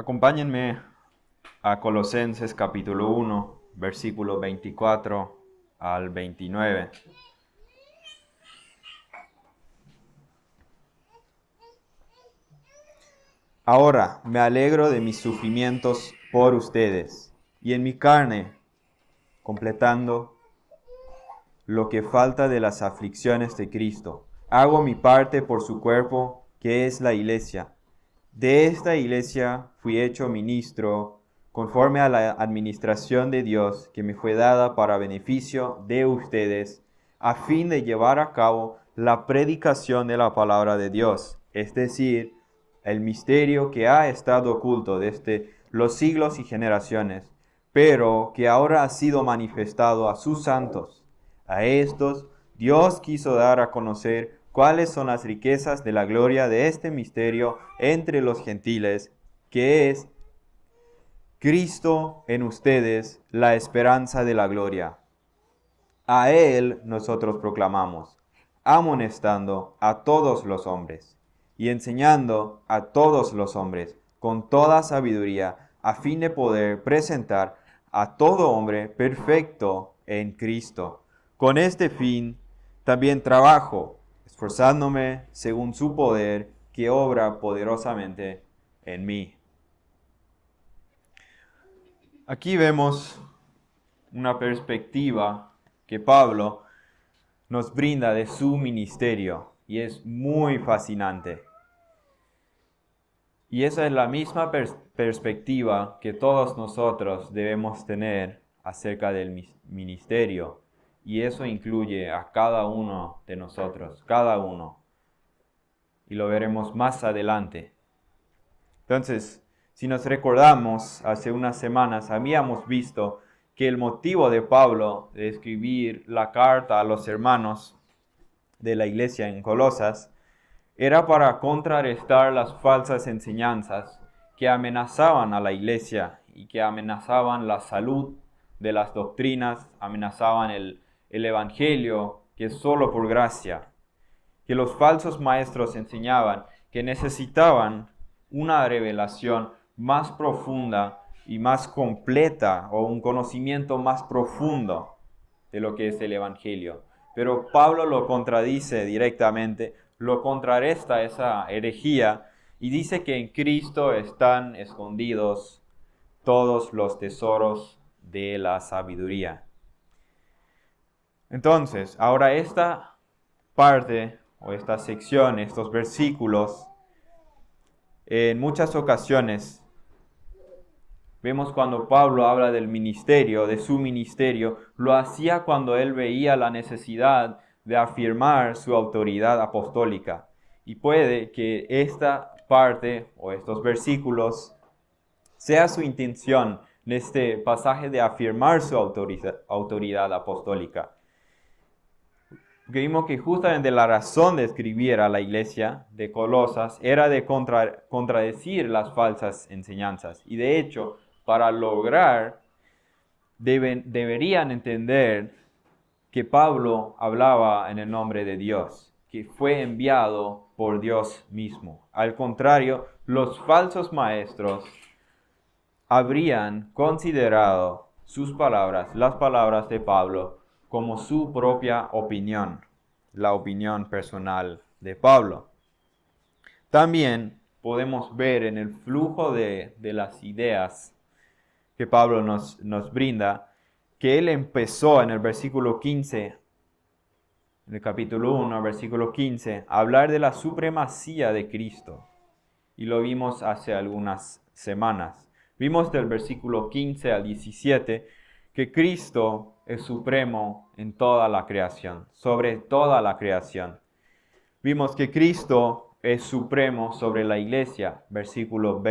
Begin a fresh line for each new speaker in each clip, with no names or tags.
Acompáñenme a Colosenses capítulo 1, versículo 24 al 29. Ahora me alegro de mis sufrimientos por ustedes, y en mi carne, completando lo que falta de las aflicciones de Cristo, hago mi parte por su cuerpo, que es la iglesia. De esta iglesia fui hecho ministro conforme a la administración de Dios que me fue dada para beneficio de ustedes, a fin de llevar a cabo la predicación de la palabra de Dios, es decir, el misterio que ha estado oculto desde los siglos y generaciones, pero que ahora ha sido manifestado a sus santos. A estos Dios quiso dar a conocer cuáles son las riquezas de la gloria de este misterio entre los gentiles, que es Cristo en ustedes, la esperanza de la gloria. A Él nosotros proclamamos, amonestando a todos los hombres y enseñando a todos los hombres con toda sabiduría, a fin de poder presentar a todo hombre perfecto en Cristo. Con este fin también trabajo, esforzándome según su poder que obra poderosamente en mí. Aquí vemos una perspectiva que Pablo nos brinda de su ministerio y es muy fascinante. Y esa es la misma perspectiva que todos nosotros debemos tener acerca del ministerio. Y eso incluye a cada uno de nosotros, cada uno. Y lo veremos más adelante. Entonces, si nos recordamos, hace unas semanas habíamos visto que el motivo de Pablo de escribir la carta a los hermanos de la iglesia en Colosas era para contrarrestar las falsas enseñanzas que amenazaban a la iglesia y que amenazaban la salud de las doctrinas, amenazaban el evangelio que es solo por gracia, que los falsos maestros enseñaban que necesitaban una revelación más profunda y más completa, o un conocimiento más profundo de lo que es el evangelio. Pero Pablo lo contradice directamente, lo contrarresta esa herejía y dice que en Cristo están escondidos todos los tesoros de la sabiduría. Entonces, ahora esta parte o esta sección, estos versículos, en muchas ocasiones vemos cuando Pablo habla del ministerio, de su ministerio, lo hacía cuando él veía la necesidad de afirmar su autoridad apostólica. Y puede que esta parte o estos versículos sea su intención en este pasaje de afirmar su autoridad apostólica. Porque vimos que justamente la razón de escribir a la iglesia de Colosas era de contradecir las falsas enseñanzas. Y de hecho, para lograr, deberían entender que Pablo hablaba en el nombre de Dios, que fue enviado por Dios mismo. Al contrario, los falsos maestros habrían considerado sus palabras, las palabras de Pablo, como su propia opinión, la opinión personal de Pablo. También podemos ver en el flujo de las ideas que Pablo nos brinda, que él empezó en el versículo 15, en el capítulo 1, versículo 15, a hablar de la supremacía de Cristo. Y lo vimos hace algunas semanas. Vimos del versículo 15 al 17 que Cristo es supremo en toda la creación, sobre toda la creación. Vimos que Cristo es supremo sobre la iglesia, versículo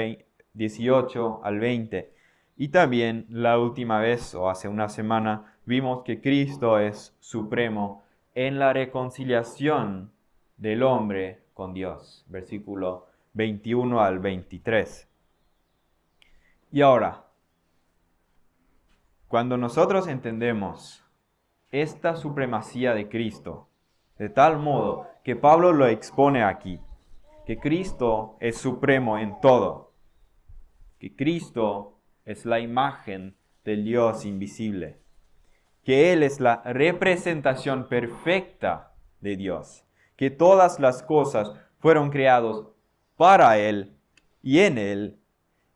18 al 20. Y también la última vez, o hace una semana, vimos que Cristo es supremo en la reconciliación del hombre con Dios, versículo 21 al 23. Y ahora, cuando nosotros entendemos esta supremacía de Cristo, de tal modo que Pablo lo expone aquí, que Cristo es supremo en todo, que Cristo es la imagen del Dios invisible, que Él es la representación perfecta de Dios, que todas las cosas fueron creadas para Él y en Él,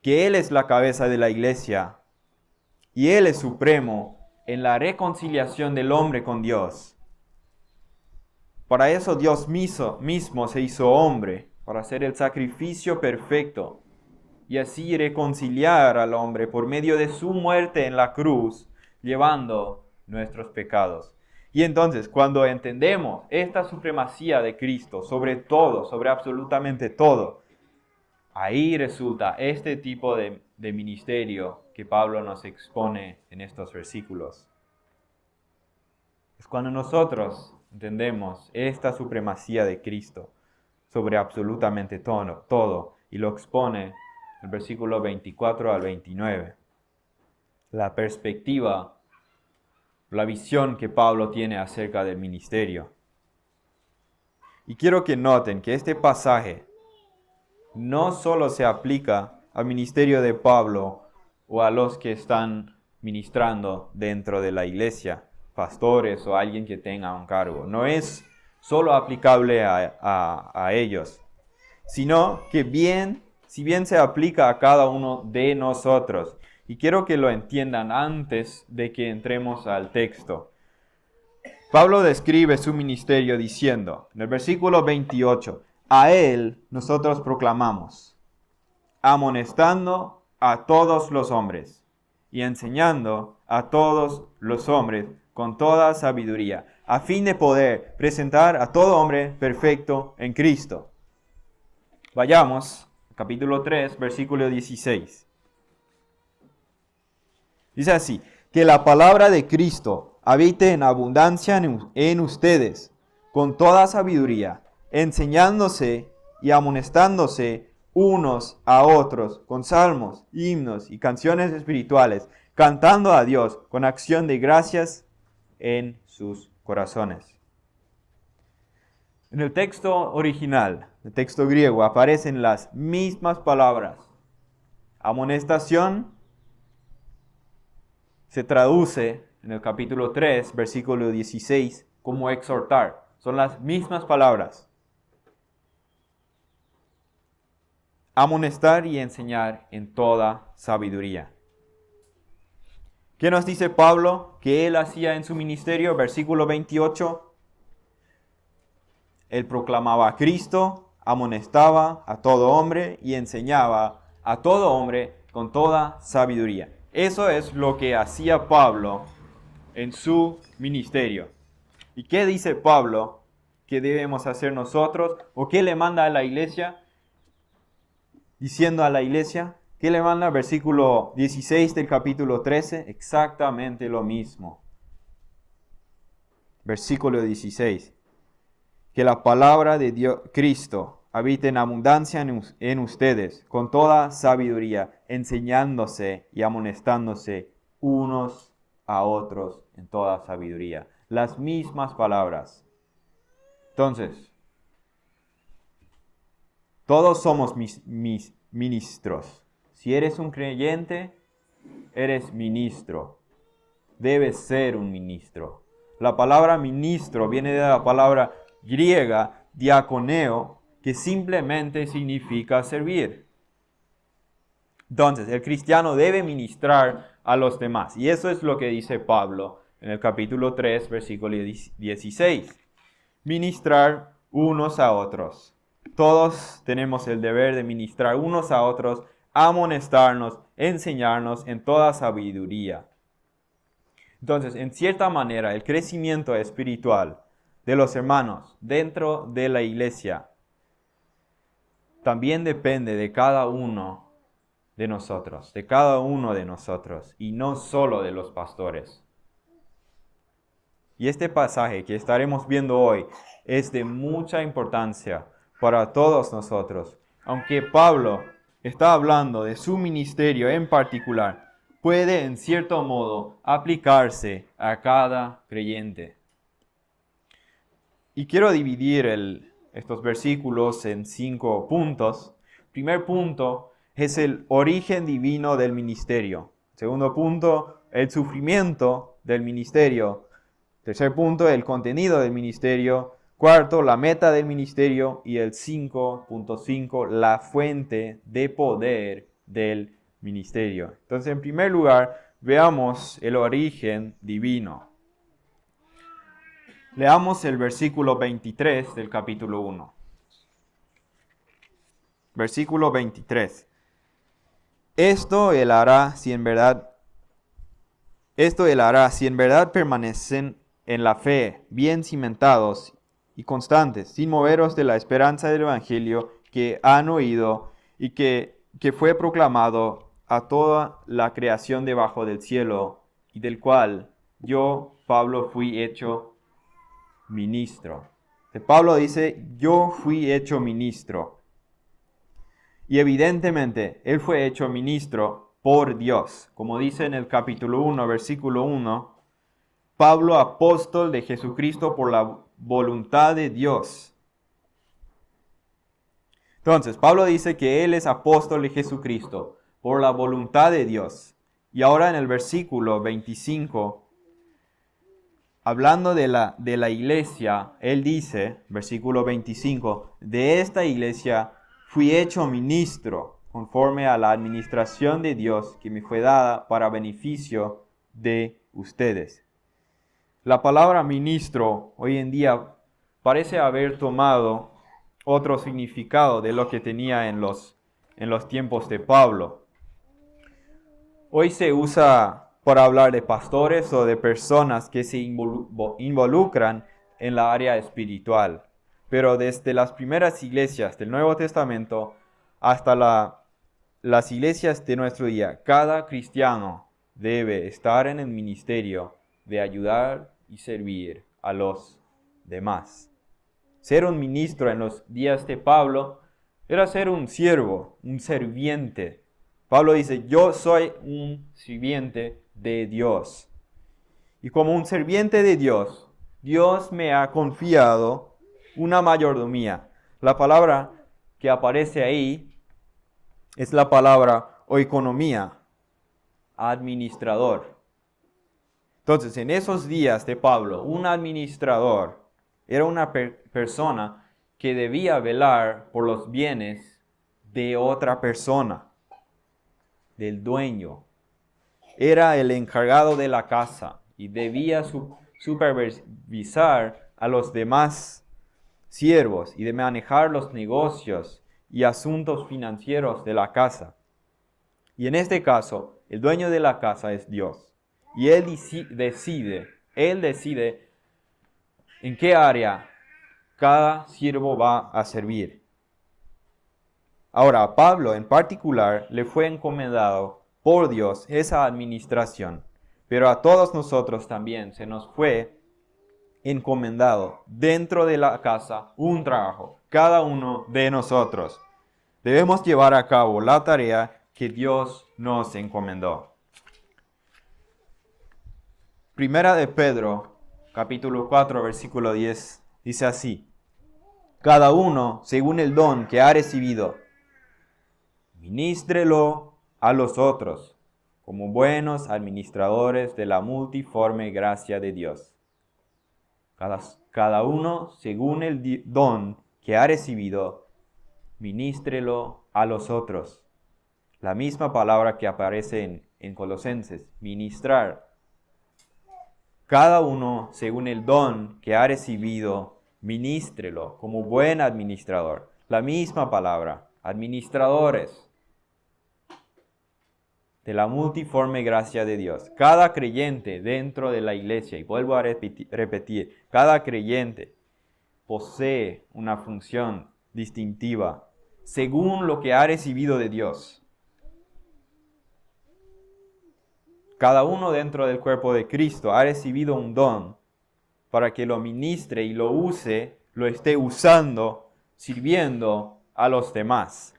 que Él es la cabeza de la iglesia y Él es supremo en la reconciliación del hombre con Dios. Para eso Dios mismo se hizo hombre, para hacer el sacrificio perfecto y así reconciliar al hombre por medio de su muerte en la cruz, llevando nuestros pecados. Y entonces, cuando entendemos esta supremacía de Cristo sobre todo, sobre absolutamente todo, ahí resulta este tipo de ministerio que Pablo nos expone en estos versículos. Es cuando nosotros entendemos esta supremacía de Cristo sobre absolutamente todo y lo expone el versículo 24 al 29. La perspectiva, la visión que Pablo tiene acerca del ministerio. Y quiero que noten que este pasaje no solo se aplica al ministerio de Pablo o a los que están ministrando dentro de la iglesia, pastores o alguien que tenga un cargo. No es solo aplicable a ellos, sino que si bien se aplica a cada uno de nosotros. Y quiero que lo entiendan antes de que entremos al texto. Pablo describe su ministerio diciendo, en el versículo 28, a Él nosotros proclamamos, amonestando a todos los hombres y enseñando a todos los hombres con toda sabiduría, a fin de poder presentar a todo hombre perfecto en Cristo. Vayamos, capítulo 3, versículo 16. Dice así, que la palabra de Cristo habite en abundancia en ustedes, con toda sabiduría, enseñándose y amonestándose unos a otros con salmos, himnos y canciones espirituales, cantando a Dios con acción de gracias en sus corazones. En el texto original, el texto griego, aparecen las mismas palabras. Amonestación se traduce en el capítulo 3, versículo 16, como exhortar. Son las mismas palabras. Amonestar y enseñar en toda sabiduría. ¿Qué nos dice Pablo que él hacía en su ministerio? Versículo 28. Él proclamaba a Cristo, amonestaba a todo hombre y enseñaba a todo hombre con toda sabiduría. Eso es lo que hacía Pablo en su ministerio. ¿Y qué dice Pablo que debemos hacer nosotros? ¿O qué le manda a la iglesia? Diciendo a la iglesia, ¿qué le manda? Versículo 16 del capítulo 13, exactamente lo mismo. Versículo 16. Que la palabra de Dios, Cristo, habite en abundancia en ustedes, con toda sabiduría, enseñándose y amonestándose unos a otros en toda sabiduría. Las mismas palabras. Entonces, todos somos mis ministros. Si eres un creyente, eres ministro. Debes ser un ministro. La palabra ministro viene de la palabra griega diaconeo, que simplemente significa servir. Entonces, el cristiano debe ministrar a los demás. Y eso es lo que dice Pablo en el capítulo 3, versículo 16. Ministrar unos a otros. Todos tenemos el deber de ministrar unos a otros, amonestarnos, enseñarnos en toda sabiduría. Entonces, en cierta manera, el crecimiento espiritual de los hermanos dentro de la iglesia también depende de cada uno de nosotros, y no solo de los pastores. Y este pasaje que estaremos viendo hoy es de mucha importancia para todos nosotros. Aunque Pablo está hablando de su ministerio en particular, puede en cierto modo aplicarse a cada creyente. Y quiero dividir estos versículos en 5 puntos. Primer punto es el origen divino del ministerio. Segundo punto, el sufrimiento del ministerio. Tercer punto, el contenido del ministerio. Cuarto, la meta del ministerio. Y el 5.5, la fuente de poder del ministerio. Entonces, en primer lugar, veamos el origen divino. Leamos el versículo 23 del capítulo 1. Versículo 23. Esto él hará si en verdad permanecen en la fe, bien cimentados y constantes, sin moveros de la esperanza del evangelio que han oído y que fue proclamado a toda la creación debajo del cielo, y del cual yo, Pablo, fui hecho ministro. Pablo dice, yo fui hecho ministro. Y evidentemente, él fue hecho ministro por Dios. Como dice en el capítulo 1, versículo 1, Pablo, apóstol de Jesucristo por la voluntad de Dios. Entonces, Pablo dice que él es apóstol de Jesucristo por la voluntad de Dios. Y ahora en el versículo 25, hablando de la iglesia, él dice, versículo 25, de esta iglesia fui hecho ministro conforme a la administración de Dios que me fue dada para beneficio de ustedes. La palabra ministro hoy en día parece haber tomado otro significado de lo que tenía en los tiempos de Pablo. Hoy se usa para hablar de pastores o de personas que se involucran en la área espiritual. Pero desde las primeras iglesias del Nuevo Testamento hasta las iglesias de nuestro día, cada cristiano debe estar en el ministerio de ayudar y servir a los demás. Ser un ministro en los días de Pablo era ser un siervo, un serviente. Pablo dice, yo soy un sirviente de Dios. Y como un sirviente de Dios, Dios me ha confiado una mayordomía. La palabra que aparece ahí es la palabra oikonomía, administrador. Entonces, en esos días de Pablo, un administrador era una persona que debía velar por los bienes de otra persona, del dueño. Era el encargado de la casa y debía supervisar a los demás siervos y de manejar los negocios y asuntos financieros de la casa. Y en este caso, el dueño de la casa es Dios. Y Él decide en qué área cada siervo va a servir. Ahora, a Pablo en particular le fue encomendado por Dios esa administración, pero a todos nosotros también se nos fue encomendado dentro de la casa un trabajo, cada uno de nosotros. Debemos llevar a cabo la tarea que Dios nos encomendó. Primera de Pedro, capítulo 4, versículo 10, dice así: cada uno según el don que ha recibido, ministrelo a los otros, como buenos administradores de la multiforme gracia de Dios. Cada uno, según el don que ha recibido, ministrelo a los otros. La misma palabra que aparece en Colosenses, ministrar. Cada uno, según el don que ha recibido, ministrelo como buen administrador. La misma palabra, administradores de la multiforme gracia de Dios. Cada creyente dentro de la iglesia, y vuelvo a repetir, cada creyente posee una función distintiva según lo que ha recibido de Dios. Cada uno dentro del cuerpo de Cristo ha recibido un don para que lo ministre y lo use, lo esté usando, sirviendo a los demás.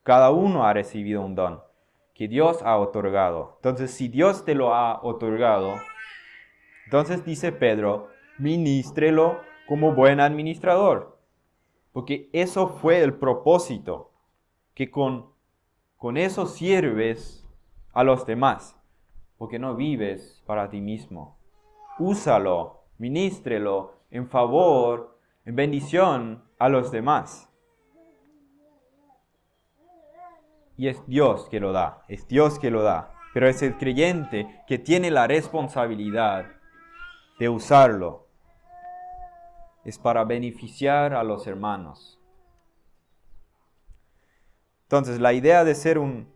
Cada uno ha recibido un don que Dios ha otorgado. Entonces, si Dios te lo ha otorgado, entonces dice Pedro, ministrelo como buen administrador. Porque eso fue el propósito, que con con eso sirves a los demás, porque no vives para ti mismo. Úsalo, ministrelo en favor, en bendición a los demás. Y es Dios que lo da, es Dios que lo da. Pero es el creyente que tiene la responsabilidad de usarlo. Es para beneficiar a los hermanos. Entonces, la idea de ser un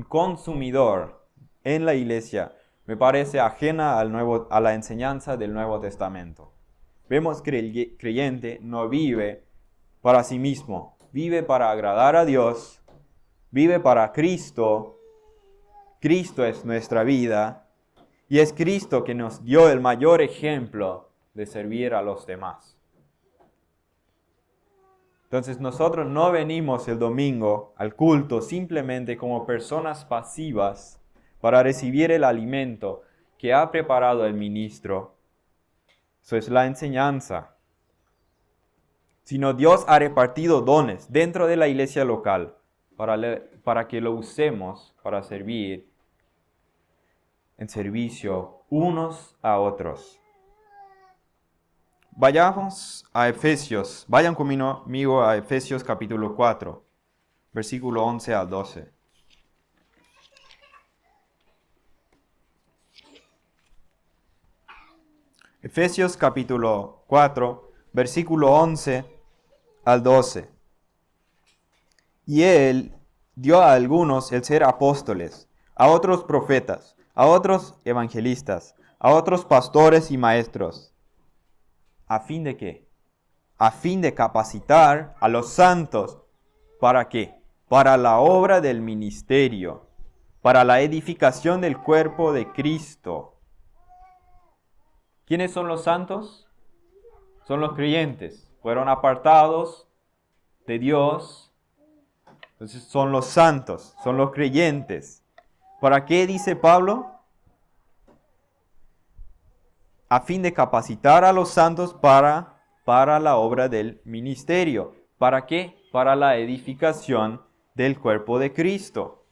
consumidor en la iglesia me parece ajena a la enseñanza del Nuevo Testamento. Vemos que el creyente no vive para sí mismo, vive para agradar a Dios, vive para Cristo. Cristo es nuestra vida y es Cristo que nos dio el mayor ejemplo de servir a los demás. Entonces nosotros no venimos el domingo al culto simplemente como personas pasivas para recibir el alimento que ha preparado el ministro. Eso es la enseñanza. Sino Dios ha repartido dones dentro de la iglesia local para que lo usemos para servir en servicio unos a otros. Vayamos a Efesios, vayan conmigo a Efesios capítulo 4, versículo 11 al 12. Efesios capítulo 4, versículo 11 al 12. Y Él dio a algunos el ser apóstoles, a otros profetas, a otros evangelistas, a otros pastores y maestros. ¿A fin de qué? A fin de capacitar a los santos. ¿Para qué? Para la obra del ministerio, para la edificación del cuerpo de Cristo. ¿Quiénes son los santos? Son los creyentes. Fueron apartados de Dios. Entonces son los santos, son los creyentes. ¿Para qué dice Pablo? A fin de capacitar a los santos para la obra del ministerio. ¿Para qué? Para la edificación del cuerpo de Cristo.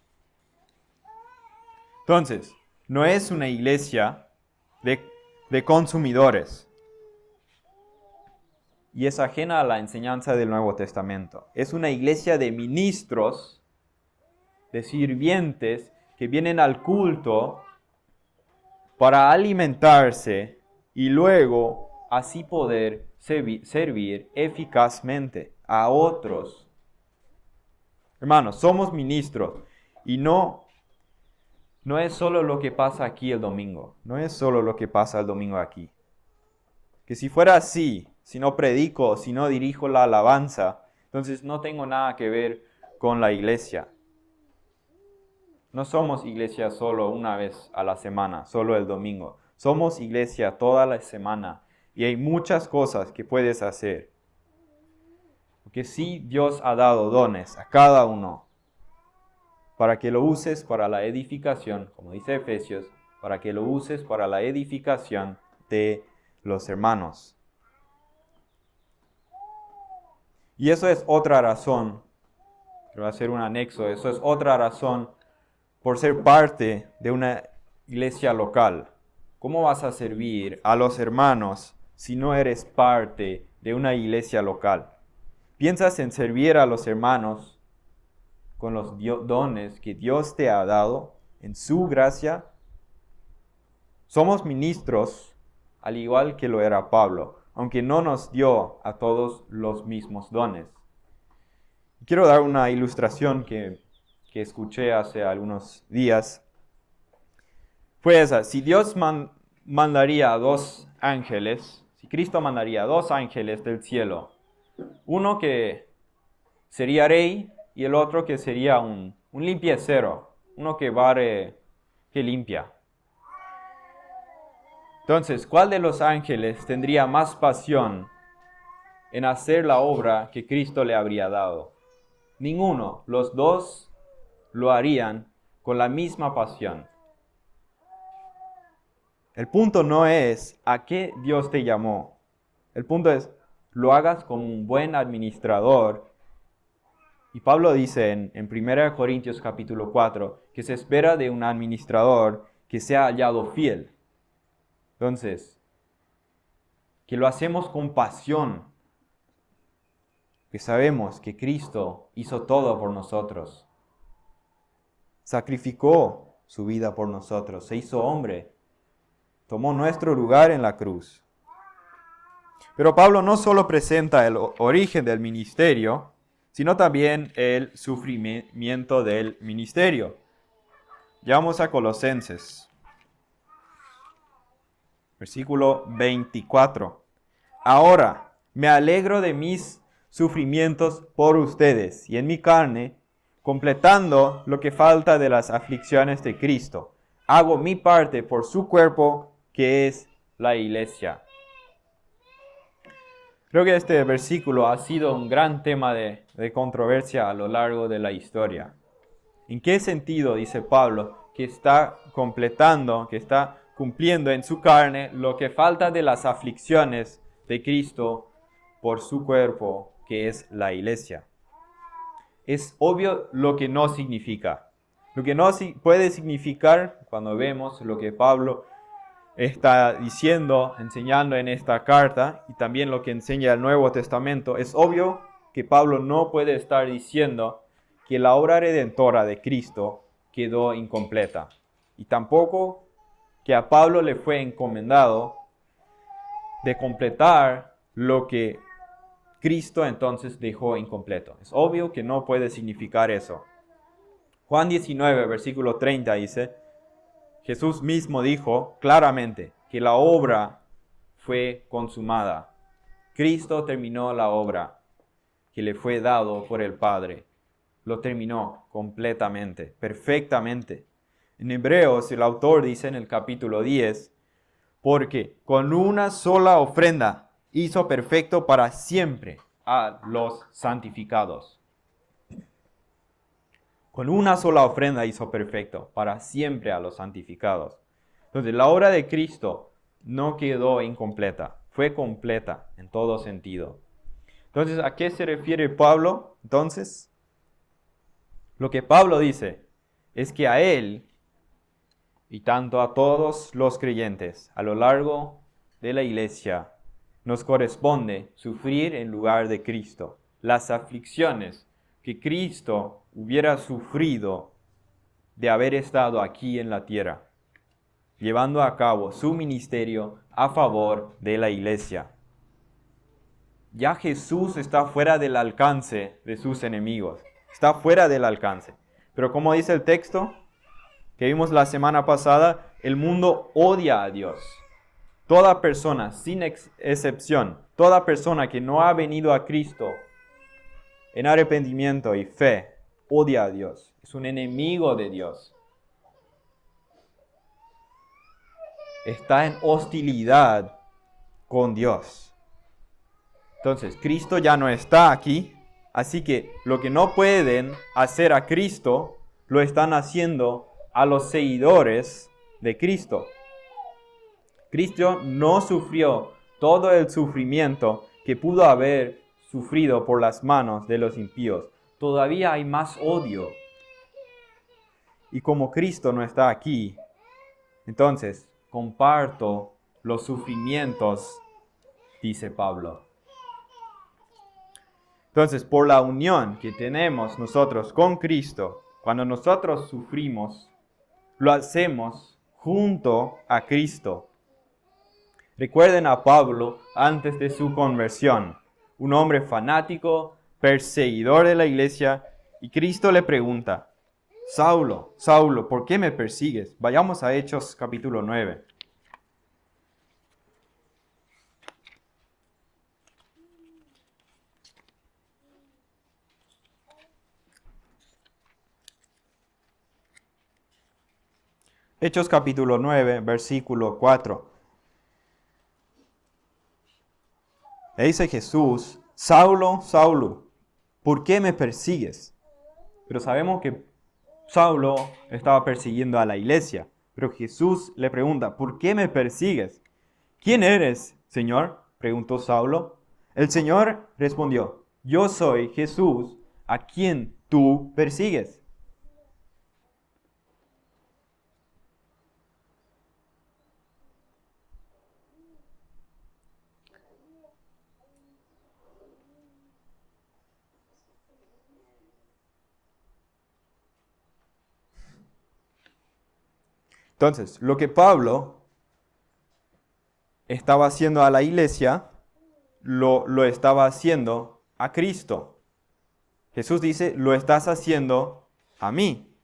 Entonces, no es una iglesia de consumidores. Y es ajena a la enseñanza del Nuevo Testamento. Es una iglesia de ministros, de sirvientes que vienen al culto para alimentarse y luego así poder servir eficazmente a otros. Hermanos, somos ministros y no es solo lo que pasa aquí el domingo. No es solo lo que pasa el domingo aquí. Que si fuera así, si no predico, si no dirijo la alabanza, entonces no tengo nada que ver con la iglesia. No somos iglesia solo una vez a la semana, solo el domingo. Somos iglesia toda la semana y hay muchas cosas que puedes hacer. Porque sí, Dios ha dado dones a cada uno para que lo uses para la edificación, como dice Efesios, para que lo uses para la edificación de los hermanos. Y eso es otra razón, quiero hacer un anexo, eso es otra razón por ser parte de una iglesia local. ¿Cómo vas a servir a los hermanos si no eres parte de una iglesia local? ¿Piensas en servir a los hermanos con los dones que Dios te ha dado en su gracia? Somos ministros, al igual que lo era Pablo, aunque no nos dio a todos los mismos dones. Quiero dar una ilustración que escuché hace algunos días. Fue esa: si Dios mandaría a dos ángeles, si Cristo mandaría a dos ángeles del cielo, uno que sería rey y el otro que sería un limpiecero, uno que barre, que limpia. Entonces, ¿cuál de los ángeles tendría más pasión en hacer la obra que Cristo le habría dado? Ninguno. Los dos lo harían con la misma pasión. El punto no es a qué Dios te llamó. El punto es, lo hagas como un buen administrador Y Pablo dice en 1 Corintios capítulo 4 que se espera de un administrador que sea hallado fiel. Entonces, que lo hacemos con pasión, que sabemos que Cristo hizo todo por nosotros. Sacrificó su vida por nosotros, se hizo hombre, tomó nuestro lugar en la cruz. Pero Pablo no solo presenta el origen del ministerio, sino también el sufrimiento del ministerio. Ya vamos a Colosenses, versículo 24. Ahora me alegro de mis sufrimientos por ustedes y en mi carne, completando lo que falta de las aflicciones de Cristo. Hago mi parte por su cuerpo, que es la iglesia. Creo que este versículo ha sido un gran tema de controversia a lo largo de la historia. ¿En qué sentido dice Pablo que está completando, que está cumpliendo en su carne lo que falta de las aflicciones de Cristo por su cuerpo, que es la iglesia? Es obvio lo que no significa. Lo que no puede significar cuando vemos lo que Pablo está diciendo, enseñando en esta carta, y también lo que enseña el Nuevo Testamento, es obvio que Pablo no puede estar diciendo que la obra redentora de Cristo quedó incompleta. Y tampoco que a Pablo le fue encomendado de completar lo que Cristo entonces dejó incompleto. Es obvio que no puede significar eso. Juan 19, versículo 30 dice, Jesús mismo dijo claramente que la obra fue consumada. Cristo terminó la obra que le fue dado por el Padre. Lo terminó completamente, perfectamente. En Hebreos el autor dice en el capítulo 10, porque con una sola ofrenda hizo perfecto para siempre a los santificados. Con una sola ofrenda hizo perfecto para siempre a los santificados. Entonces, la obra de Cristo no quedó incompleta, fue completa en todo sentido. Entonces, ¿a qué se refiere Pablo? Entonces, lo que Pablo dice es que a él y tanto a todos los creyentes a lo largo de la iglesia nos corresponde sufrir en lugar de Cristo las aflicciones que Cristo hubiera sufrido de haber estado aquí en la tierra, llevando a cabo su ministerio a favor de la iglesia. Ya Jesús está fuera del alcance de sus enemigos, está fuera del alcance. Pero como dice el texto que vimos la semana pasada, el mundo odia a Dios. Toda persona, sin excepción, toda persona que no ha venido a Cristo en arrepentimiento y fe, odia a Dios. Es un enemigo de Dios. Está en hostilidad con Dios. Entonces, Cristo ya no está aquí, así que lo que no pueden hacer a Cristo, lo están haciendo a los seguidores de Cristo. Cristo no sufrió todo el sufrimiento que pudo haber sufrido por las manos de los impíos. Todavía hay más odio. Y como Cristo no está aquí, entonces comparto los sufrimientos, dice Pablo. Entonces, por la unión que tenemos nosotros con Cristo, cuando nosotros sufrimos, lo hacemos junto a Cristo. Recuerden a Pablo antes de su conversión, un hombre fanático, perseguidor de la iglesia, y Cristo le pregunta, Saulo, Saulo, ¿por qué me persigues? Vayamos a Hechos capítulo 9. Hechos capítulo 9, versículo 4. Le dice Jesús, Saulo, Saulo, ¿por qué me persigues? Pero sabemos que Saulo estaba persiguiendo a la iglesia. Pero Jesús le pregunta, ¿por qué me persigues? ¿Quién eres, Señor? Preguntó Saulo. El Señor respondió, yo soy Jesús, a quien tú persigues. Entonces, lo que Pablo estaba haciendo a la iglesia, lo estaba haciendo a Cristo. Jesús dice, lo estás haciendo a mí.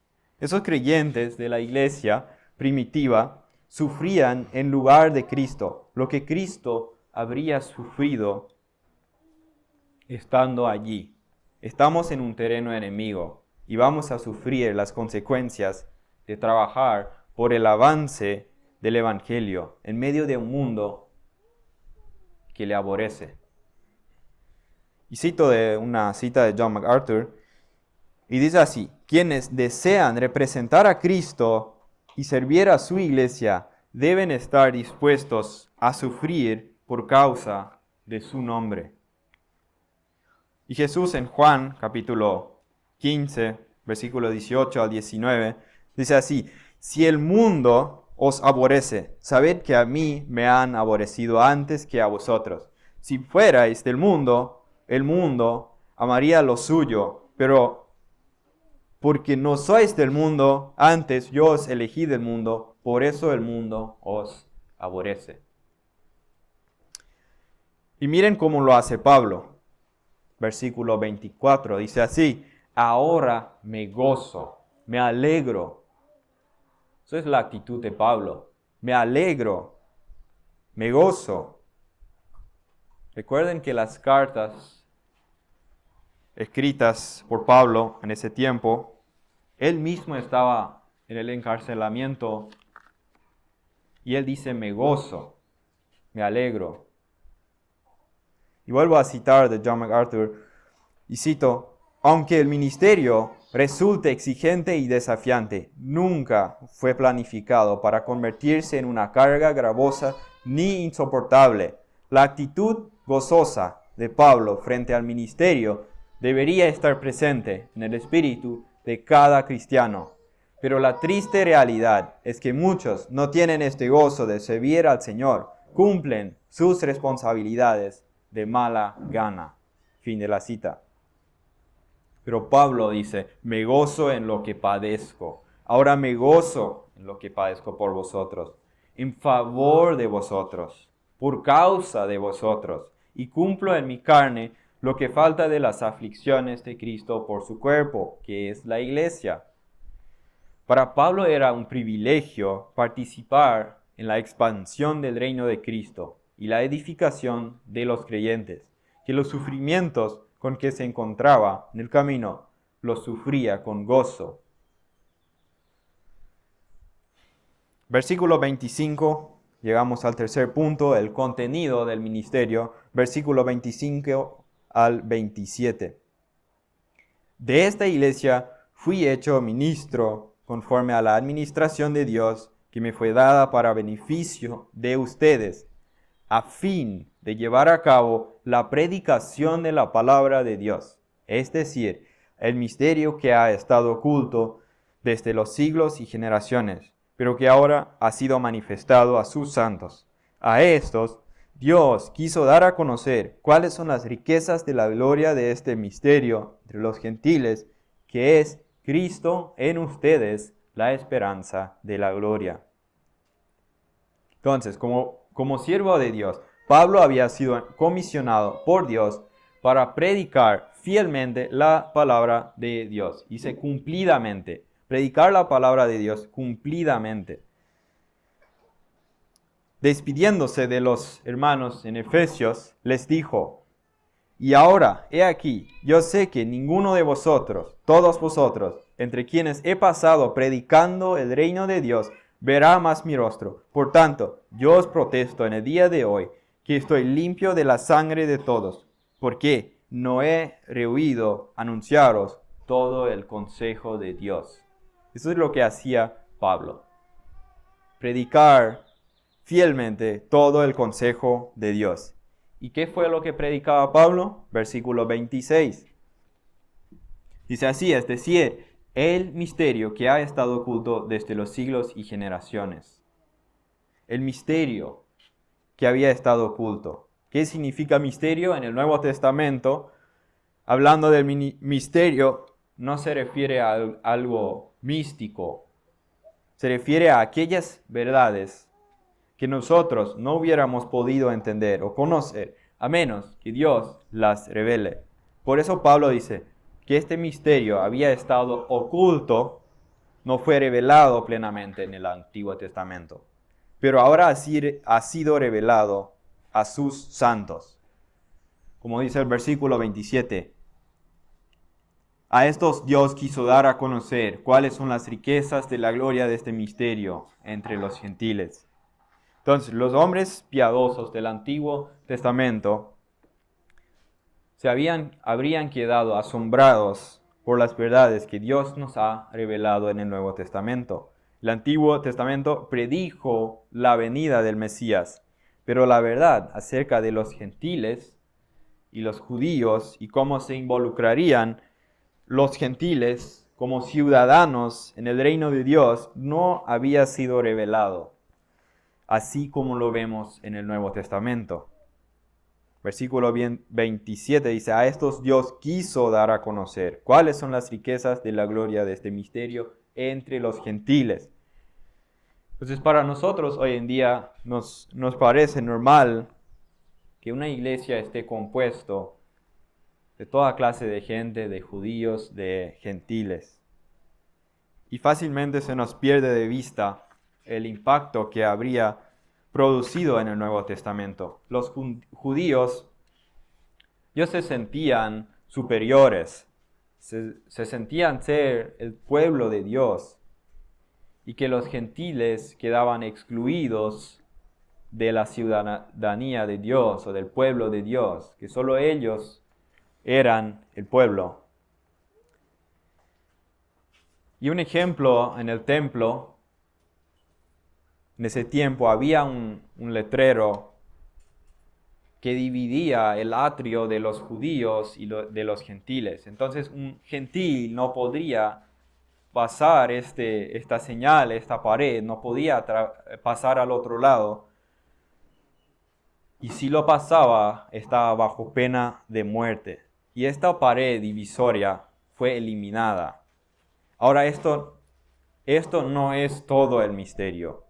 Esos creyentes de la iglesia primitiva sufrían en lugar de Cristo, lo que Cristo habría sufrido estando allí. Estamos en un terreno enemigo y vamos a sufrir las consecuencias de trabajar por el avance del Evangelio en medio de un mundo que le aborrece. Y cito de una cita de John MacArthur, y dice así: quienes desean representar a Cristo y servir a su iglesia deben estar dispuestos a sufrir por causa de su nombre. Y Jesús en Juan capítulo 15, versículo 18 al 19, dice así: si el mundo os aborrece, sabed que a mí me han aborrecido antes que a vosotros. Si fuerais del mundo, el mundo amaría lo suyo, pero porque no sois del mundo, antes yo os elegí del mundo, por eso el mundo os aborrece. Y miren cómo lo hace Pablo. Versículo 24 dice así: ahora me gozo, me alegro. Esa es la actitud de Pablo. Me alegro, me gozo. Recuerden que las cartas escritas por Pablo en ese tiempo, él mismo estaba en el encarcelamiento y él dice: me gozo, me alegro. Y vuelvo a citar de John MacArthur y cito: aunque el ministerio resulte exigente y desafiante, nunca fue planificado para convertirse en una carga gravosa ni insoportable. La actitud gozosa de Pablo frente al ministerio debería estar presente en el espíritu de cada cristiano. Pero la triste realidad es que muchos no tienen este gozo de servir al Señor, cumplen sus responsabilidades de mala gana. Fin de la cita. Pero Pablo dice: me gozo en lo que padezco. Ahora me gozo en lo que padezco por vosotros, en favor de vosotros, por causa de vosotros, y cumplo en mi carne lo que falta de las aflicciones de Cristo por su cuerpo, que es la iglesia. Para Pablo era un privilegio participar en la expansión del reino de Cristo y la edificación de los creyentes, que los sufrimientos con que se encontraba en el camino los sufría con gozo. Versículo 25, llegamos al tercer punto, el contenido del ministerio, versículo 25 al 27. De esta iglesia fui hecho ministro conforme a la administración de Dios que me fue dada para beneficio de ustedes, a fin de llevar a cabo la predicación de la palabra de Dios, es decir, el misterio que ha estado oculto desde los siglos y generaciones, pero que ahora ha sido manifestado a sus santos. A estos Dios quiso dar a conocer cuáles son las riquezas de la gloria de este misterio entre los gentiles, que es Cristo en ustedes, la esperanza de la gloria. Entonces, como siervo de Dios, Pablo había sido comisionado por Dios para predicar fielmente la palabra de Dios. Dice cumplidamente, predicar la palabra de Dios cumplidamente. Despidiéndose de los hermanos en Efesios, les dijo: y ahora, he aquí, yo sé que ninguno de vosotros, todos vosotros, entre quienes he pasado predicando el reino de Dios, verá más mi rostro. Por tanto, yo os protesto en el día de hoy que estoy limpio de la sangre de todos, porque no he rehuido anunciaros todo el consejo de Dios. Eso es lo que hacía Pablo. Predicar fielmente todo el consejo de Dios. ¿Y qué fue lo que predicaba Pablo? Versículo 26. Dice así, es decir, el misterio que ha estado oculto desde los siglos y generaciones. El misterio que había estado oculto. ¿Qué significa misterio? En el Nuevo Testamento, hablando del misterio, no se refiere a algo místico. Se refiere a aquellas verdades que nosotros no hubiéramos podido entender o conocer, a menos que Dios las revele. Por eso Pablo dice que este misterio había estado oculto, no fue revelado plenamente en el Antiguo Testamento, pero ahora ha sido revelado a sus santos. Como dice el versículo 27, a estos Dios quiso dar a conocer cuáles son las riquezas de la gloria de este misterio entre los gentiles. Entonces, los hombres piadosos del Antiguo Testamento habrían quedado asombrados por las verdades que Dios nos ha revelado en el Nuevo Testamento. El Antiguo Testamento predijo la venida del Mesías, pero la verdad acerca de los gentiles y los judíos y cómo se involucrarían los gentiles como ciudadanos en el reino de Dios no había sido revelado, así como lo vemos en el Nuevo Testamento. Versículo 27 dice, a estos Dios quiso dar a conocer cuáles son las riquezas de la gloria de este misterio entre los gentiles. Entonces, para nosotros hoy en día nos parece normal que una iglesia esté compuesto de toda clase de gente, de judíos, de gentiles. Y fácilmente se nos pierde de vista el impacto que habría producido en el Nuevo Testamento. Los judíos, ellos se sentían superiores, se sentían ser el pueblo de Dios, y que los gentiles quedaban excluidos de la ciudadanía de Dios o del pueblo de Dios, que solo ellos eran el pueblo. Y un ejemplo, en el templo, en ese tiempo había un letrero que dividía el atrio de los judíos y de los gentiles. Entonces un gentil no podría pasar esta señal, esta pared, no podía pasar al otro lado. Y si lo pasaba, estaba bajo pena de muerte. Y esta pared divisoria fue eliminada. Ahora esto no es todo el misterio.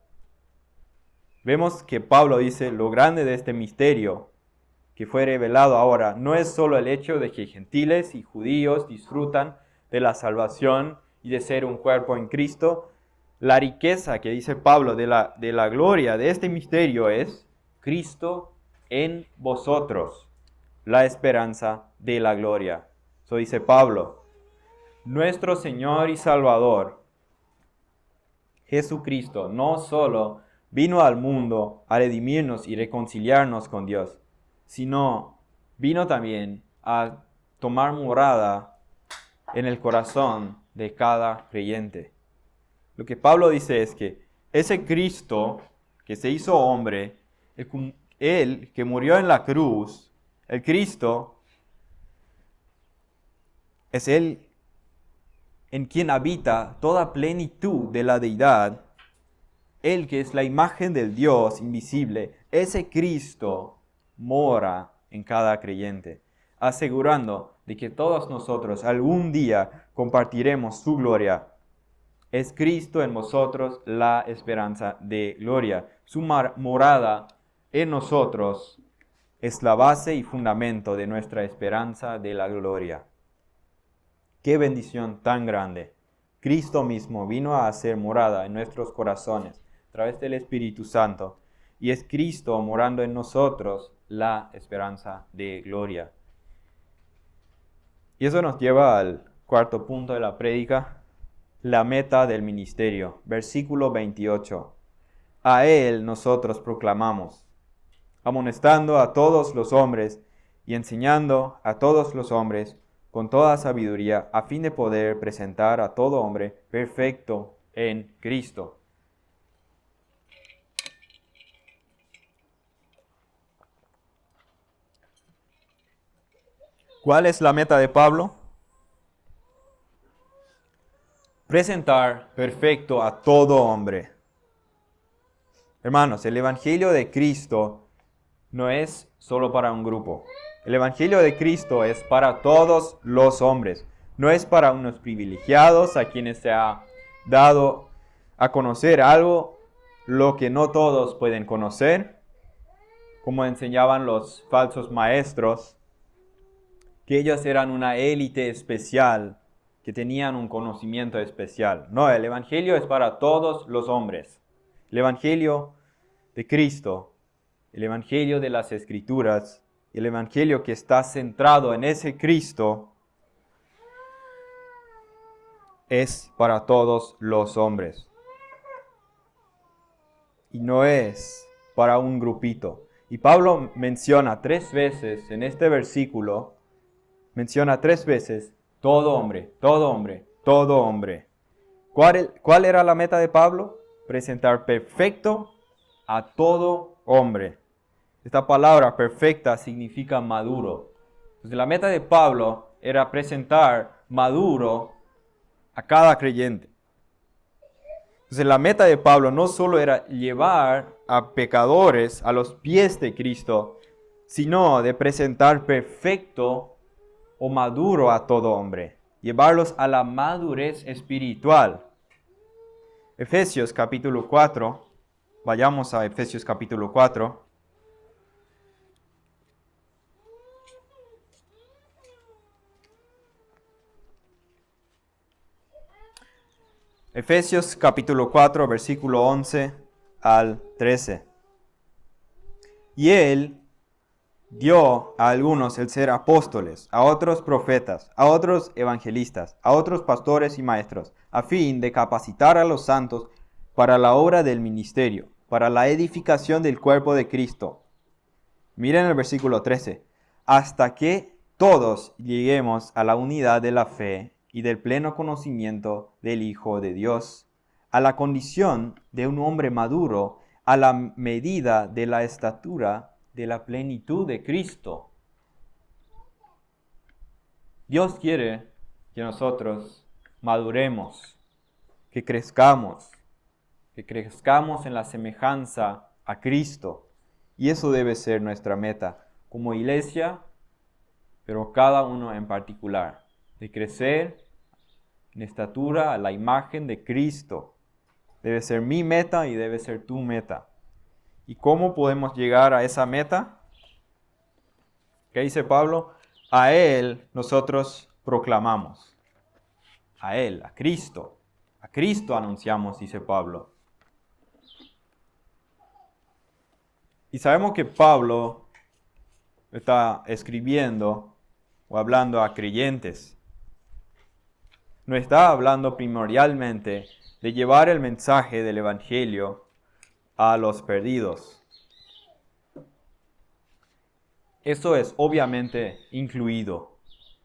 Vemos que Pablo dice, lo grande de este misterio que fue revelado ahora no es solo el hecho de que gentiles y judíos disfrutan de la salvación y de ser un cuerpo en Cristo. La riqueza que dice Pablo de la gloria de este misterio es Cristo en vosotros, la esperanza de la gloria. Eso dice Pablo. Nuestro Señor y Salvador, Jesucristo, no solo vino al mundo a redimirnos y reconciliarnos con Dios, sino vino también a tomar morada en el corazón de cada creyente. Lo que Pablo dice es que ese Cristo que se hizo hombre, Él que murió en la cruz, el Cristo, es Él en quien habita toda plenitud de la deidad, Él que es la imagen del Dios invisible, ese Cristo mora en cada creyente, asegurando de que todos nosotros algún día compartiremos su gloria. Es Cristo en vosotros la esperanza de gloria. Su morada en nosotros es la base y fundamento de nuestra esperanza de la gloria. ¡Qué bendición tan grande! Cristo mismo vino a hacer morada en nuestros corazones a través del Espíritu Santo. Y es Cristo morando en nosotros la esperanza de gloria. Y eso nos lleva al cuarto punto de la prédica, la meta del ministerio. Versículo 28. A Él nosotros proclamamos, amonestando a todos los hombres y enseñando a todos los hombres con toda sabiduría, a fin de poder presentar a todo hombre perfecto en Cristo. ¿Cuál es la meta de Pablo? presentar perfecto a todo hombre. Hermanos, el Evangelio de Cristo no es solo para un grupo. El Evangelio de Cristo es para todos los hombres. No es para unos privilegiados a quienes se ha dado a conocer algo lo que no todos pueden conocer, como enseñaban los falsos maestros, que ellos eran una élite especial, que tenían un conocimiento especial. No, el Evangelio es para todos los hombres. El Evangelio de Cristo, el Evangelio de las Escrituras, el Evangelio que está centrado en ese Cristo, es para todos los hombres. Y no es para un grupito. Y Pablo menciona 3 veces en este versículo, todo hombre, todo hombre, todo hombre. ¿Cuál era la meta de Pablo? Presentar perfecto a todo hombre. Esta palabra perfecta significa maduro. Entonces la meta de Pablo era presentar maduro a cada creyente. Entonces la meta de Pablo no solo era llevar a pecadores a los pies de Cristo, sino de presentar perfecto o maduro a todo hombre, llevarlos a la madurez espiritual. Efesios capítulo 4, vayamos a Efesios capítulo 4. Efesios capítulo 4, versículo 11 al 13. Y Él dio a algunos el ser apóstoles, a otros profetas, a otros evangelistas, a otros pastores y maestros, a fin de capacitar a los santos para la obra del ministerio, para la edificación del cuerpo de Cristo. Miren el versículo 13. Hasta que todos lleguemos a la unidad de la fe y del pleno conocimiento del Hijo de Dios, a la condición de un hombre maduro, a la medida de la estatura de la plenitud de Cristo. Dios quiere que nosotros maduremos, que crezcamos en la semejanza a Cristo. Y eso debe ser nuestra meta como iglesia, pero cada uno en particular, de crecer en estatura a la imagen de Cristo. Debe ser mi meta y debe ser tu meta. ¿Y cómo podemos llegar a esa meta? ¿Qué dice Pablo? A Él nosotros proclamamos. A Él, a Cristo. A Cristo anunciamos, dice Pablo. Y sabemos que Pablo está escribiendo o hablando a creyentes. No está hablando primordialmente de llevar el mensaje del Evangelio a los perdidos. Eso es obviamente incluido.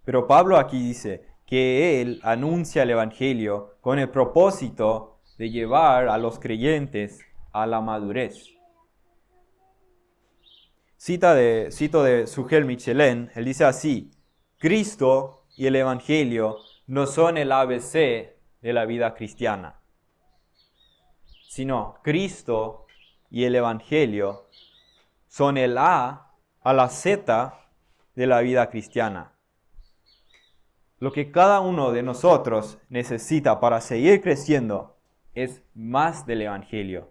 Pero Pablo aquí dice que él anuncia el Evangelio con el propósito de llevar a los creyentes a la madurez. Cito de Sugel Michelin, él dice así: Cristo y el Evangelio no son el ABC de la vida cristiana, sino Cristo y el Evangelio son el A a la Z de la vida cristiana. Lo que cada uno de nosotros necesita para seguir creciendo es más del Evangelio.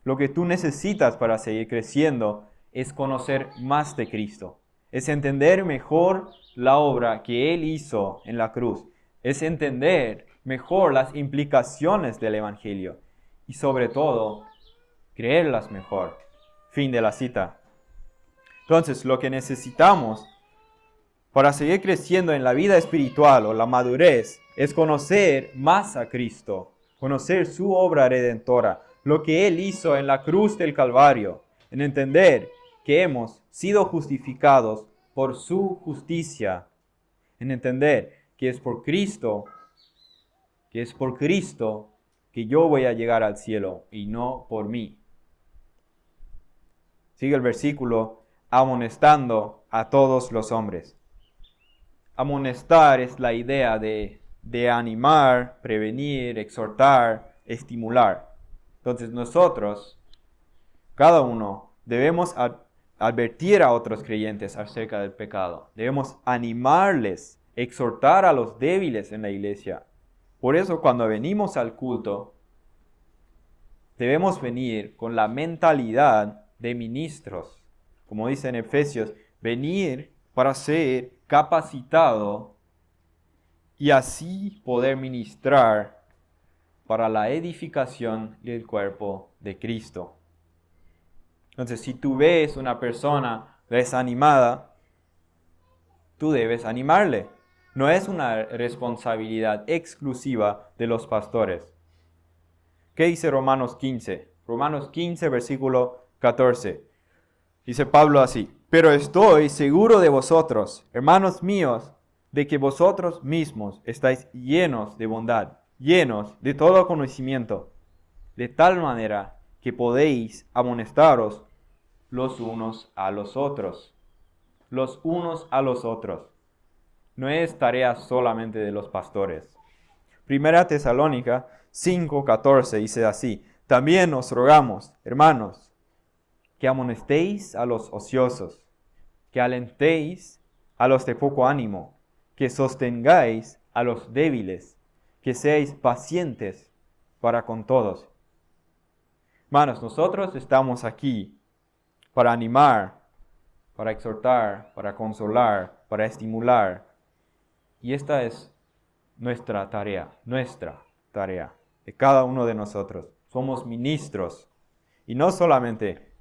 Lo que tú necesitas para seguir creciendo es conocer más de Cristo. Es entender mejor la obra que Él hizo en la cruz. Es entender mejor las implicaciones del Evangelio. Y sobre todo, creerlas mejor. Fin de la cita. Entonces, lo que necesitamos para seguir creciendo en la vida espiritual o la madurez es conocer más a Cristo, conocer su obra redentora, lo que Él hizo en la cruz del Calvario, en entender que hemos sido justificados por su justicia, en entender que es por Cristo que yo voy a llegar al cielo y no por mí. Sigue el versículo: amonestando a todos los hombres. Amonestar es la idea de de animar, prevenir, exhortar, estimular. Entonces nosotros, cada uno, debemos advertir a otros creyentes acerca del pecado. Debemos animarles, exhortar a los débiles en la iglesia. Por eso cuando venimos al culto, debemos venir con la mentalidad de ministros. Como dice en Efesios, venir para ser capacitado y así poder ministrar para la edificación del cuerpo de Cristo. Entonces, si tú ves una persona desanimada, tú debes animarle. No es una responsabilidad exclusiva de los pastores. ¿Qué dice Romanos 15? Romanos 15, versículo 14. Dice Pablo así: pero estoy seguro de vosotros, hermanos míos, de que vosotros mismos estáis llenos de bondad, llenos de todo conocimiento, de tal manera que podéis amonestaros los unos a los otros. Los unos a los otros. No es tarea solamente de los pastores. Primera Tesalónica 5:14 dice así: también os rogamos, hermanos, que amonestéis a los ociosos, que alentéis a los de poco ánimo, que sostengáis a los débiles, que seáis pacientes para con todos. Hermanos, nosotros estamos aquí para animar, para exhortar, para consolar, para estimular. Y esta es nuestra tarea de cada uno de nosotros. Somos ministros. Y no solamente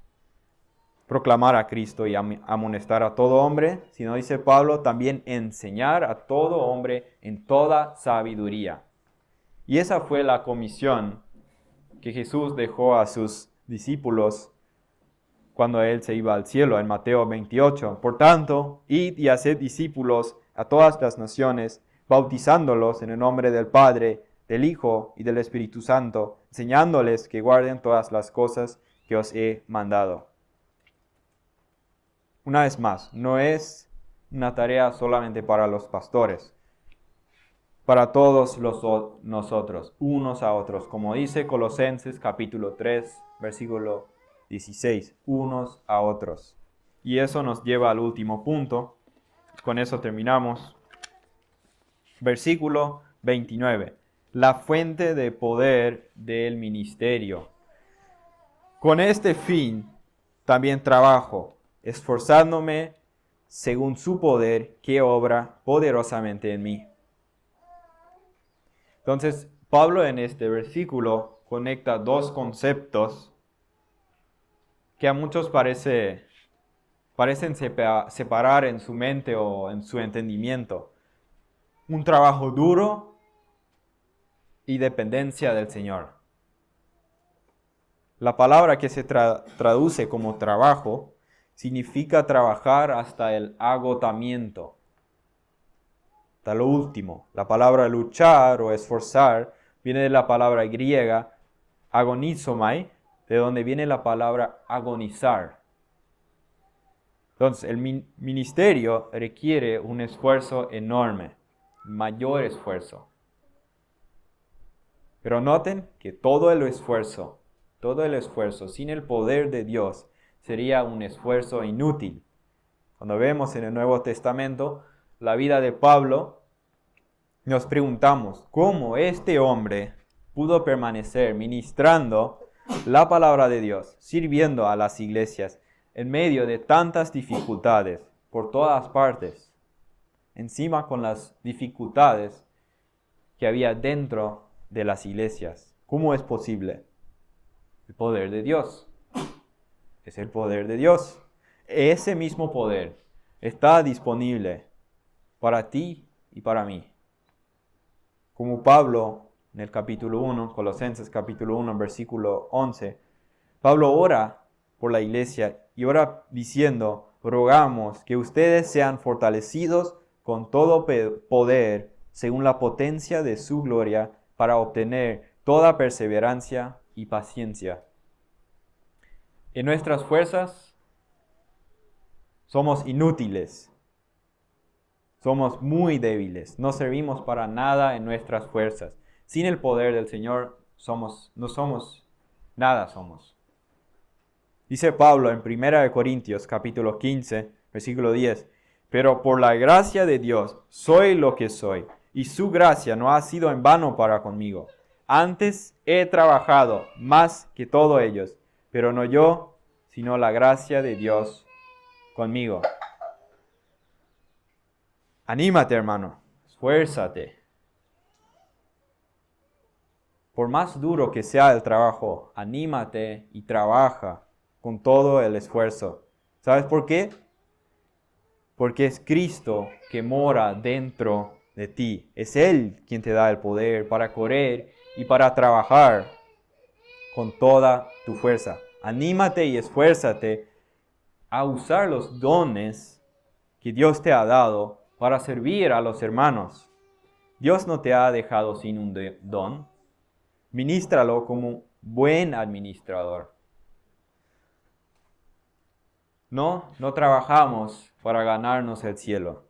proclamar a Cristo y amonestar a todo hombre, sino, dice Pablo, también enseñar a todo hombre en toda sabiduría. Y esa fue la comisión que Jesús dejó a sus discípulos cuando Él se iba al cielo, en Mateo 28. Por tanto, id y haced discípulos a todas las naciones, bautizándolos en el nombre del Padre, del Hijo y del Espíritu Santo, enseñándoles que guarden todas las cosas que os he mandado. Una vez más, no es una tarea solamente para los pastores, para todos nosotros, unos a otros, como dice Colosenses capítulo 3, versículo 16, unos a otros. Y eso nos lleva al último punto. Con eso terminamos. Versículo 29. La fuente de poder del ministerio. Con este fin también trabajo, esforzándome según su poder que obra poderosamente en mí. Entonces, Pablo en este versículo conecta dos conceptos que a muchos parecen separar en su mente o en su entendimiento. Un trabajo duro y dependencia del Señor. La palabra que se traduce como trabajo significa trabajar hasta el agotamiento, hasta lo último. La palabra luchar o esforzar viene de la palabra griega agonizomai, de donde viene la palabra agonizar. Entonces, el ministerio requiere un esfuerzo enorme, mayor esfuerzo. Pero noten que todo el esfuerzo sin el poder de Dios sería un esfuerzo inútil. Cuando vemos en el Nuevo Testamento la vida de Pablo, nos preguntamos cómo este hombre pudo permanecer ministrando la palabra de Dios, sirviendo a las iglesias en medio de tantas dificultades por todas partes, encima con las dificultades que había dentro de las iglesias. ¿Cómo es posible? El poder de Dios. Es el poder de Dios. Ese mismo poder está disponible para ti y para mí. Como Pablo en el capítulo 1, Colosenses capítulo 1, versículo 11, Pablo ora por la iglesia y ora diciendo: rogamos que ustedes sean fortalecidos con todo poder según la potencia de su gloria para obtener toda perseverancia y paciencia. En nuestras fuerzas somos inútiles. Somos muy débiles, no servimos para nada en nuestras fuerzas. Sin el poder del Señor no somos, nada somos. Dice Pablo en 1 Corintios capítulo 15, versículo 10, pero por la gracia de Dios soy lo que soy, y su gracia no ha sido en vano para conmigo. Antes he trabajado más que todos ellos, pero no yo, sino la gracia de Dios conmigo. Anímate, hermano, esfuérzate. Por más duro que sea el trabajo, anímate y trabaja con todo el esfuerzo. ¿Sabes por qué? Porque es Cristo que mora dentro de ti. Es Él quien te da el poder para correr y para trabajar con toda tu fuerza. Anímate y esfuérzate a usar los dones que Dios te ha dado para servir a los hermanos. Dios no te ha dejado sin un don. Ministralo como buen administrador. No trabajamos para ganarnos el cielo.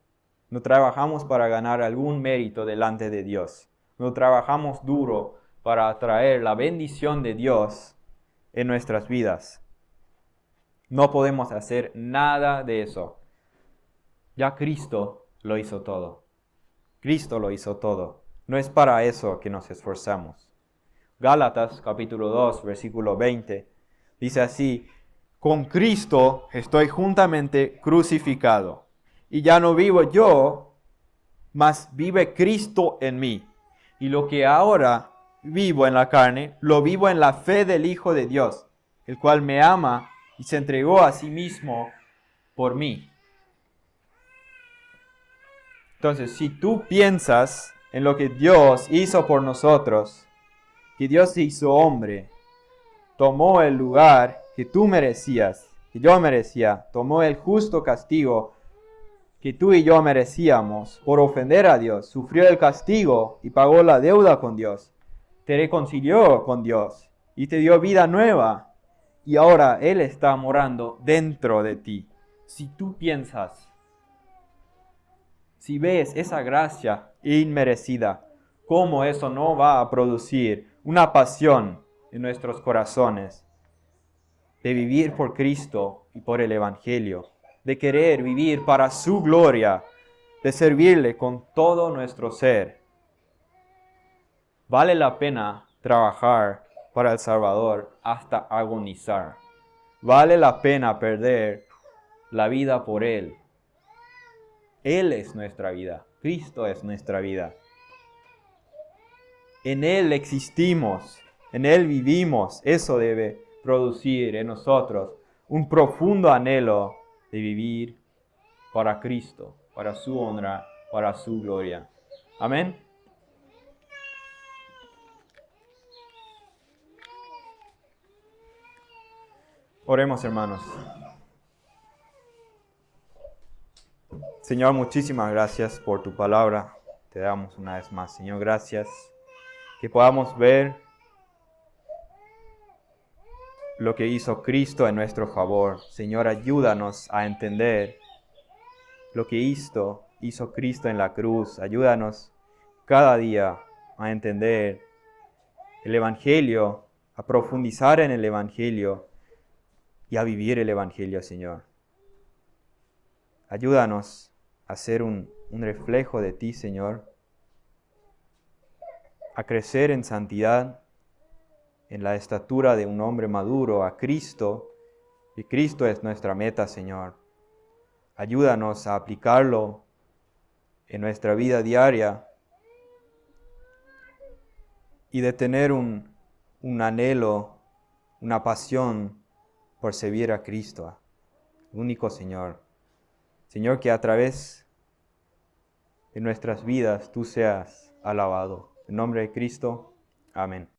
No trabajamos para ganar algún mérito delante de Dios. No trabajamos duro para atraer la bendición de Dios en nuestras vidas. No podemos hacer nada de eso. Ya Cristo lo hizo todo. Cristo lo hizo todo. No es para eso que nos esforzamos. Gálatas capítulo 2, versículo 20, dice así, con Cristo estoy juntamente crucificado, y ya no vivo yo, mas vive Cristo en mí. Y lo que ahora vivo en la carne, lo vivo en la fe del Hijo de Dios, el cual me ama y se entregó a sí mismo por mí. Entonces, si tú piensas en lo que Dios hizo por nosotros, que Dios se hizo hombre, tomó el lugar que tú merecías, que yo merecía, tomó el justo castigo que tú y yo merecíamos por ofender a Dios, sufrió el castigo y pagó la deuda con Dios, te reconcilió con Dios y te dio vida nueva, y ahora Él está morando dentro de ti. Si tú piensas, si ves esa gracia inmerecida, ¿cómo eso no va a producir una pasión en nuestros corazones de vivir por Cristo y por el Evangelio, de querer vivir para su gloria, de servirle con todo nuestro ser? Vale la pena trabajar para el Salvador hasta agonizar. Vale la pena perder la vida por Él. Él es nuestra vida. Cristo es nuestra vida. En Él existimos, en Él vivimos. Eso debe producir en nosotros un profundo anhelo de vivir para Cristo, para su honra, para su gloria. Amén. Oremos, hermanos. Señor, muchísimas gracias por tu palabra. Te damos una vez más, Señor, gracias. Que podamos ver lo que hizo Cristo en nuestro favor. Señor, ayúdanos a entender lo que hizo Cristo en la cruz. Ayúdanos cada día a entender el Evangelio, a profundizar en el Evangelio y a vivir el Evangelio, Señor. Ayúdanos a ser un reflejo de ti, Señor, a crecer en santidad, en la estatura de un hombre maduro, a Cristo, y Cristo es nuestra meta, Señor. Ayúdanos a aplicarlo en nuestra vida diaria y de tener un anhelo, una pasión por servir a Cristo, el único Señor. Señor, que a través de nuestras vidas tú seas alabado. En nombre de Cristo, amén.